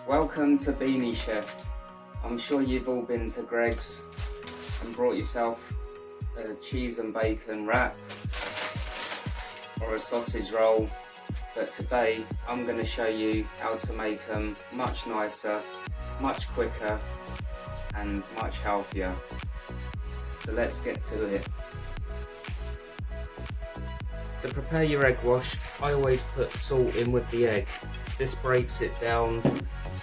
Welcome to Beanie Chef. I'm sure you've all been to Greg's and brought yourself a cheese and bacon wrap or a sausage roll, but today I'm going to show you how to make them much nicer, much quicker and much healthier. So let's get to it. To prepare your egg wash, I always put salt in with the egg. This breaks it down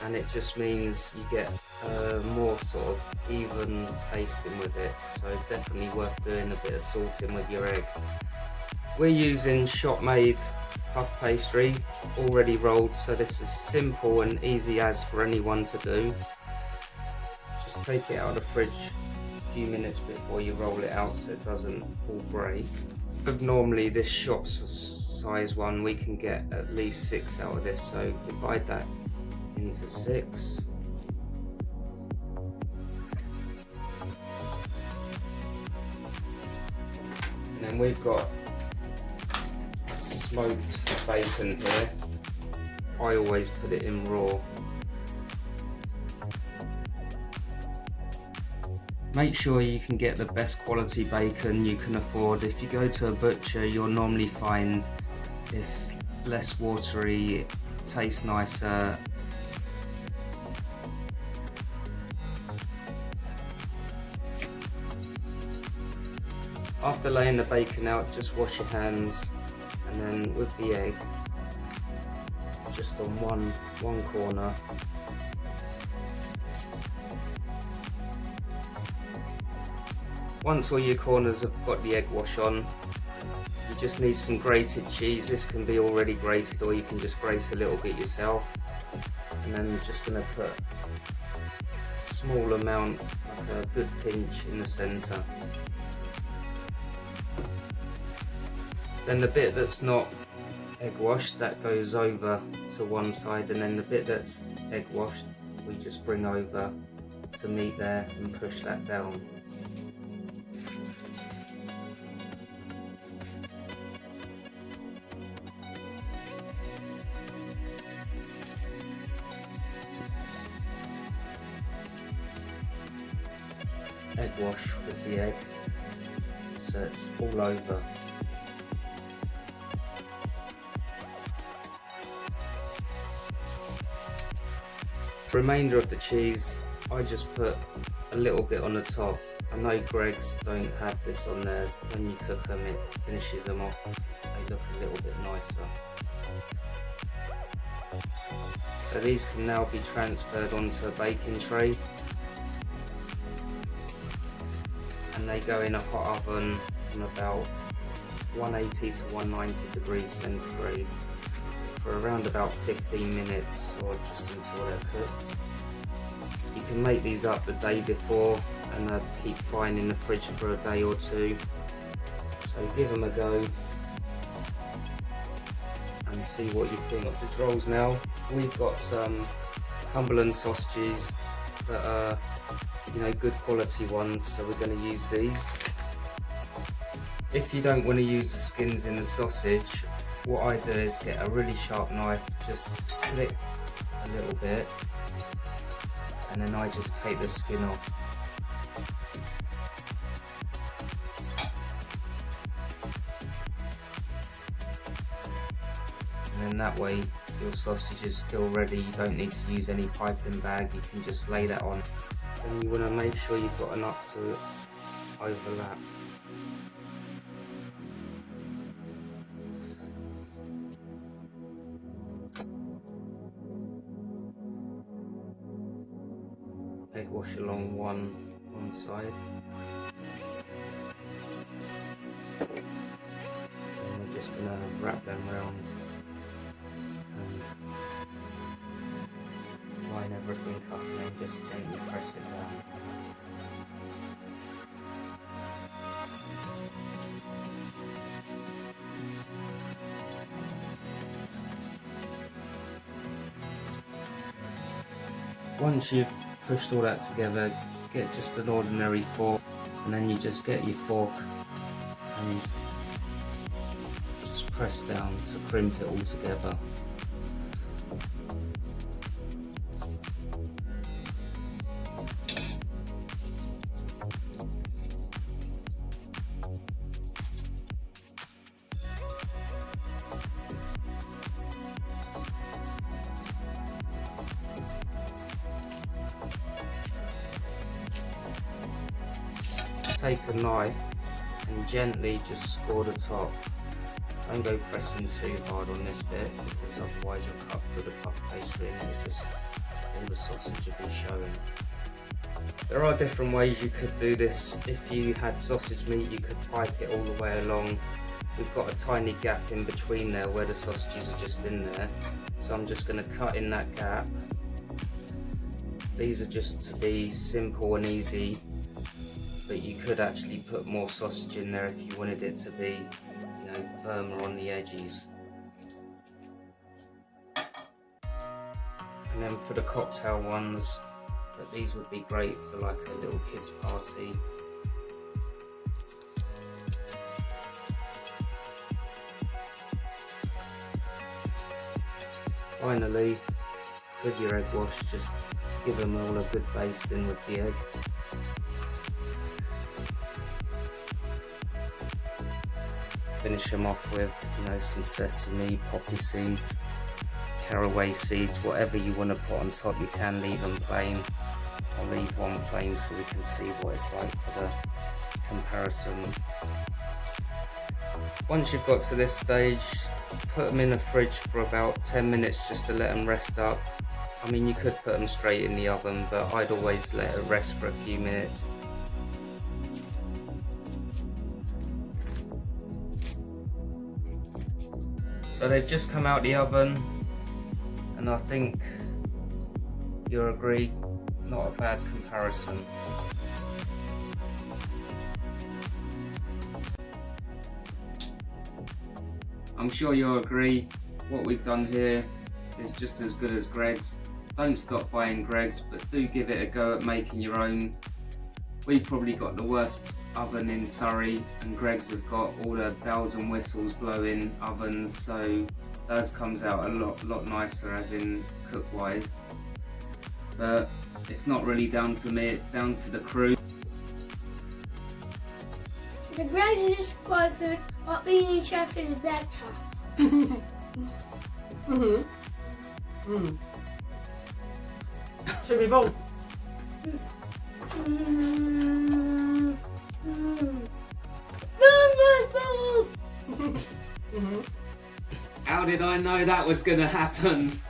and it just means you get more sort of even tasting with it, so definitely worth doing a bit of salting with your egg. We're using shop made puff pastry, already rolled, so this is simple and easy as for anyone to do. Just take it out of the fridge a few minutes before you roll it out so it doesn't all break. But normally this shop size one, we can get at least 6 out of this, so divide that into 6. And then we've got smoked bacon here. I always put it in raw. Make sure you can get the best quality bacon you can afford. If you go to a butcher, you'll normally find it's less watery, tastes nicer. After laying the bacon out, just wash your hands, and then with the egg, just on one corner. Once all your corners have got the egg wash on, you just need some grated cheese. This can be already grated or you can just grate a little bit yourself. And then I'm just going to put a small amount, like a good pinch in the centre. Then the bit that's not egg washed, that goes over to one side, and then the bit that's egg washed, we just bring over to meet there and push that down. Egg wash with the egg, so it's all over. The remainder of the cheese, I just put a little bit on the top. I know Greg's don't have this on theirs. When you cook them, it finishes them off. They look a little bit nicer. So these can now be transferred onto a baking tray. And they go in a hot oven on about 180 to 190 degrees centigrade for around about 15 minutes or just until they're cooked. You can make these up the day before and keep frying in the fridge for a day or two. So give them a go and see what you think. Sausage rolls now. We've got some Cumberland sausages that are, good quality ones, so we're going to use these. If you don't want to use the skins in the sausage, what I do is get a really sharp knife, just slit a little bit, and then I just take the skin off. And then that way your sausage is still ready. You don't need to use any piping bag, you can just lay that on. Then you want to make sure you've got enough to overlap. Egg wash along one side. And we're just going to wrap them round and line everything up and then just gently press it down. Once you've pushed all that together, get just an ordinary fork, and then you just get your fork and just press down to crimp it all together. take a knife and gently just score the top. Don't go pressing too hard on this bit, because otherwise you'll cut through the puff pastry and it'll just, all the sausage will be showing. There are different ways you could do this. If you had sausage meat, you could pipe it all the way along. We've got a tiny gap in between there where the sausages are just in there. So I'm just going to cut in that gap. These are just to be simple and easy, but you could actually put more sausage in there if you wanted it to be, you know, firmer on the edges. And then for the cocktail ones, but these would be great for like a little kids party. Finally, with your egg wash, just give them all a good basting with the egg. Finish them off with, you know, some sesame, poppy seeds, caraway seeds, whatever you want to put on top. You can leave them plain. I'll leave one plain so we can see what it's like for the comparison. Once you've got to this stage, put them in the fridge for about 10 minutes just to let them rest up. I mean, you could put them straight in the oven, but I'd always let it rest for a few minutes. So they've just come out the oven, and I think you'll agree, not a bad comparison. I'm sure you'll agree, what we've done here is just as good as Greggs. Don't stop buying Greggs, but do give it a go at making your own. We've probably got the worst oven in Surrey, and Greggs have got all the bells and whistles blowing ovens, so theirs comes out a lot nicer, as in cook wise. But it's not really down to me, it's down to the crew. The Greggs is quite good, but Beanie Chef is better. Should we vote? How did I know that was going to happen?